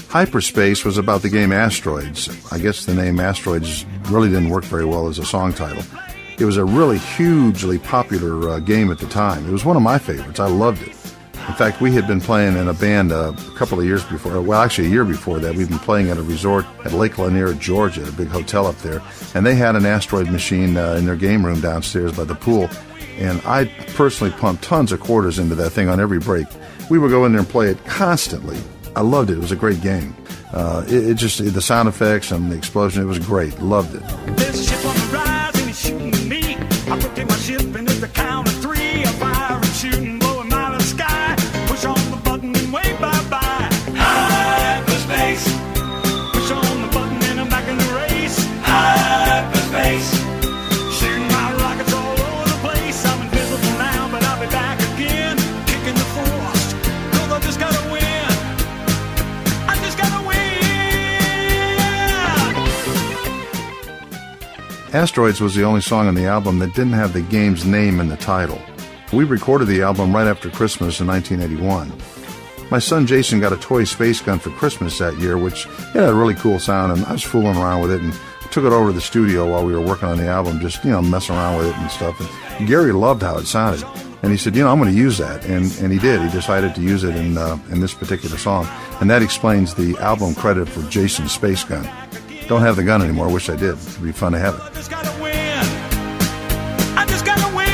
Hyperspace was about the game Asteroids. I guess the name Asteroids really didn't work very well as a song title. It was a really hugely popular game at the time. It was one of my favorites. I loved it. In fact, we had been playing in a band a couple of years before, well, actually a year before that. We'd been playing at a resort at Lake Lanier, Georgia, a big hotel up there. And they had an Asteroid machine in their game room downstairs by the pool. And I personally pumped tons of quarters into that thing on every break. We would go in there and play it constantly. I loved it. It was a great game. The sound effects and the explosion, it was great. Loved it. There's a ship on the rise and he's shooting at me. I rotate my ship and at the count of 3, I fire and shooting, blowing out of the sky. Push on the button and wave bye-bye. Hyperspace. Push on the button and I'm back in the race. Hyperspace. Shooting my rockets all over the place. I'm invisible now, but I'll be back again. Kicking the force, 'cause I just gotta win. Asteroids was the only song on the album that didn't have the game's name in the title. We recorded the album right after Christmas in 1981. My son Jason got a toy space gun for Christmas that year, which had a really cool sound, and I was fooling around with it and took it over to the studio while we were working on the album, just, messing around with it and stuff. And Gary loved how it sounded, and he said, I'm going to use that, and he did. He decided to use it in this particular song, and that explains the album credit for Jason's space gun. Don't have the gun anymore. Wish I did. It'd be fun to have it. I just gotta win. I just gotta win.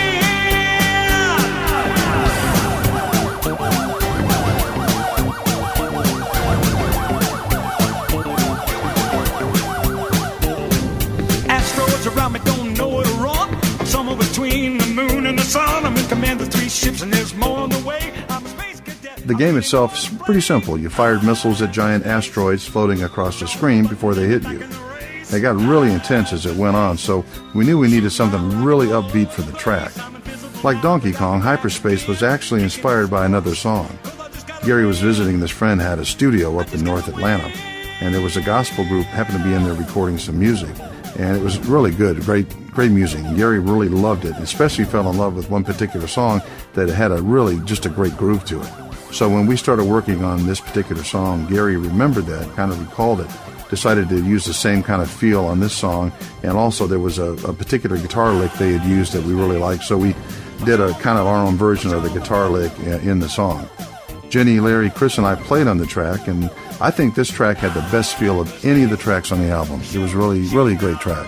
Asteroids around me don't know where to run. I'm somewhere between the moon and the sun. I'm in command of 3 ships and there's more on the way. I'm a space cadet. The game itself is pretty simple. You fired missiles at giant asteroids floating across the screen before they hit you. They got really intense as it went on, so we knew we needed something really upbeat for the track. Like Donkey Kong, Hyperspace was actually inspired by another song. Gary was visiting this friend who had a studio up in North Atlanta, and there was a gospel group happened to be in there recording some music, and it was really good, great music. And Gary really loved it, especially fell in love with one particular song that had just a great groove to it. So when we started working on this particular song, Gary remembered that, kind of recalled it, decided to use the same kind of feel on this song, and also there was a particular guitar lick they had used that we really liked, so we did a kind of our own version of the guitar lick in the song. Jenny, Larry, Chris, and I played on the track, and I think this track had the best feel of any of the tracks on the album. It was really, really a great track.